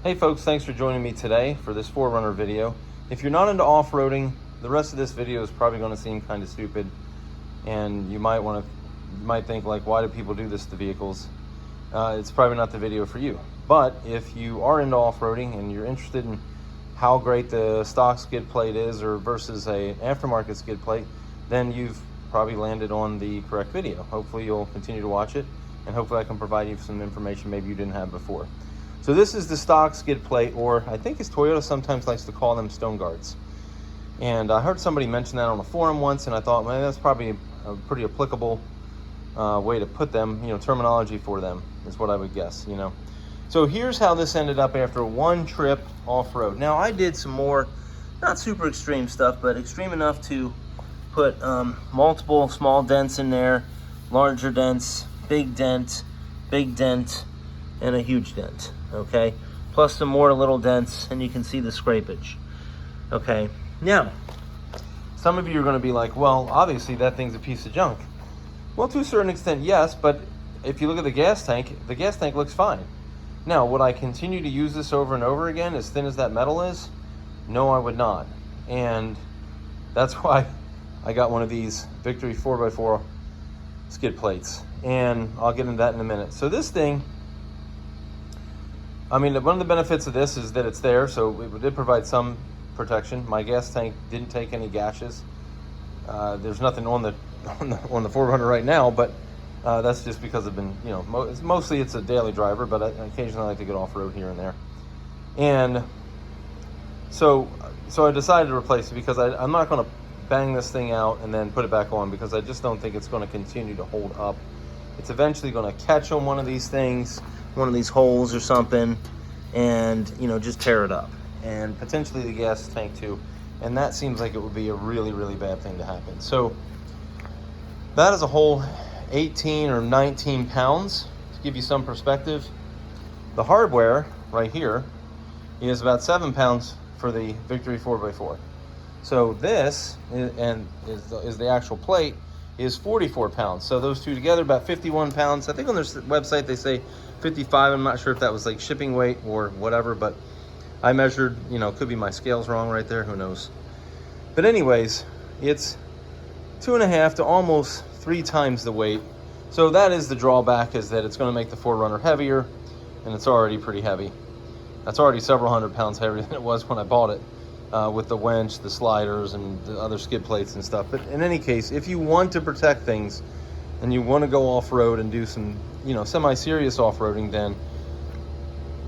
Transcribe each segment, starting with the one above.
Hey folks, thanks for joining me today for this 4Runner video. If you're not into off-roading, the rest of this video is probably going to seem kind of stupid, and you might think like, why do people do this to vehicles? It's probably not the video for you. But if you are into off-roading and you're interested in how great the stock skid plate is or versus a aftermarket skid plate, then you've probably landed on the correct video. Hopefully you'll continue to watch it, and hopefully I can provide you some information maybe you didn't have before. So this is the stock skid plate, or I think it's Toyota sometimes likes to call them stone guards. And I heard somebody mention that on a forum once, and I thought, man, that's probably a pretty applicable way to put them, terminology for them is what I would guess, So here's how this ended up after one trip off-road. Now I did some more, not super extreme stuff, but extreme enough to put multiple small dents in there, larger dents, big dent, and a huge dent, okay? Plus some more little dents, and you can see the scrapage, okay? Now, some of you are gonna be like, well, obviously that thing's a piece of junk. Well, to a certain extent, yes, but if you look at the gas tank looks fine. Now, would I continue to use this over and over again, as thin as that metal is? No, I would not. And that's why I got one of these Victory 4x4 skid plates. And I'll get into that in a minute. So this thing, I mean, one of the benefits of this is that it's there, so it did provide some protection. My gas tank didn't take any gashes. There's nothing on the 4Runner right now, but that's just because I've been, mostly it's a daily driver, but I occasionally like to get off-road here and there. And so I decided to replace it because I'm not going to bang this thing out and then put it back on, because I just don't think it's going to continue to hold up. It's eventually going to catch on one of these things, one of these holes or something, and just tear it up, and potentially the gas tank too. And that seems like it would be a really, really bad thing to happen. So that is a whole 18 or 19 pounds to give you some perspective. The hardware right here is about 7 pounds for the Victory 4x4. So this is the actual plate is 44 pounds. So those two together, about 51 pounds. I think on their website they say 55. I'm not sure if that was like shipping weight or whatever, but I measured, could be my scales wrong right there, who knows. But anyways, it's 2.5 to almost 3 times the weight. So that is the drawback, is that it's going to make the 4Runner heavier, and it's already pretty heavy. That's already several hundred pounds heavier than it was when I bought it. With the winch, the sliders, and the other skid plates and stuff. But in any case, if you want to protect things and you want to go off-road and do some, semi-serious off-roading, then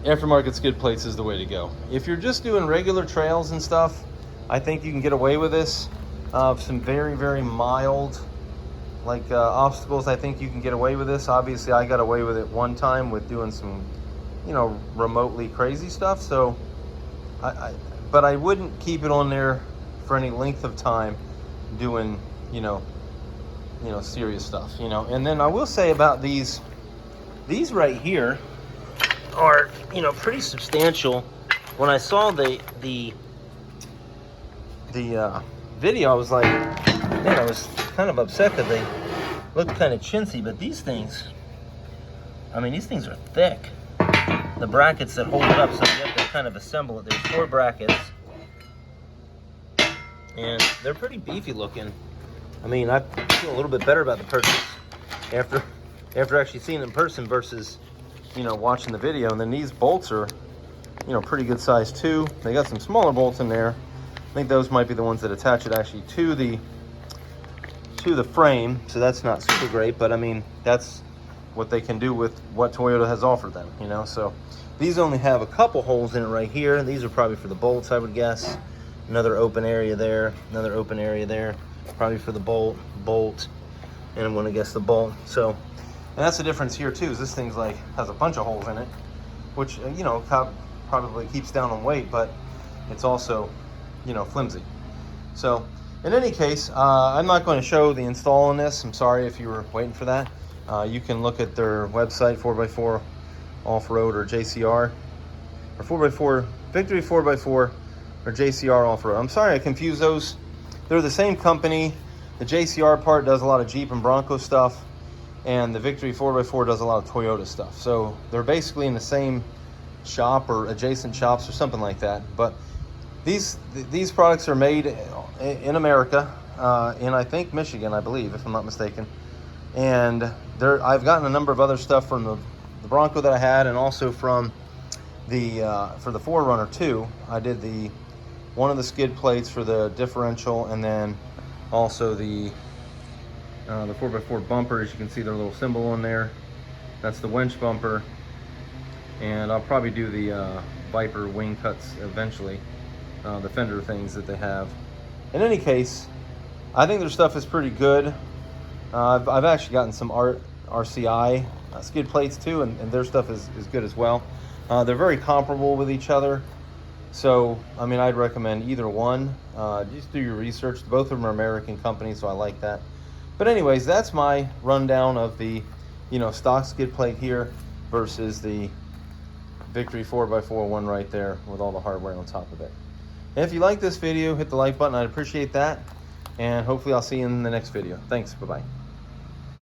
aftermarket skid plates is the way to go. If you're just doing regular trails and stuff, I think you can get away with this. Some very, very mild, obstacles, I think you can get away with this. Obviously, I got away with it one time with doing some, remotely crazy stuff. So but I wouldn't keep it on there for any length of time doing, serious stuff, And then I will say about these right here are, pretty substantial. When I saw the video, I was like, man, I was kind of upset because they look kind of chintzy, but these things are thick. The brackets that hold it up, so you have to kind of assemble it. There's 4 brackets, and they're pretty beefy looking. I mean, I feel a little bit better about the purchase after actually seeing it in person versus, watching the video. And then these bolts are, pretty good size too. They got some smaller bolts in there. I think those might be the ones that attach it actually to the frame. So that's not super great, but I mean, that's what they can do with what Toyota has offered them, So these only have a couple holes in it right here. These are probably for the bolts, I would guess. Another open area there, another open area there, probably for the bolt, and I'm gonna guess the bolt. So, and that's the difference here too, is this thing's has a bunch of holes in it, which, probably keeps down on weight, but it's also, flimsy. So, in any case, I'm not going to show the install on this. I'm sorry if you were waiting for that. You can look at their website, 4x4 Off-Road or JCR, or 4x4, Victory 4x4 or JCR Off-Road. I'm sorry I confused those. They're the same company. The JCR part does a lot of Jeep and Bronco stuff, and the Victory 4x4 does a lot of Toyota stuff. So they're basically in the same shop or adjacent shops or something like that. But these products are made in America, in I think Michigan, I believe, if I'm not mistaken. And I've gotten a number of other stuff from the Bronco that I had, and also from the for the 4Runner too. I did one of the skid plates for the differential, and then also the 4x4 bumper. As you can see, their little symbol on there. That's the winch bumper, and I'll probably do the Viper wing cuts eventually, the fender things that they have. In any case, I think their stuff is pretty good. I've actually gotten some RCI skid plates too, and their stuff is good as well. They're very comparable with each other. So, I mean, I'd recommend either one. Just do your research. Both of them are American companies, so I like that. But anyways, that's my rundown of the, stock skid plate here versus the Victory 4x4 one right there with all the hardware on top of it. And if you like this video, hit the like button. I'd appreciate that. And hopefully I'll see you in the next video. Thanks. Bye-bye.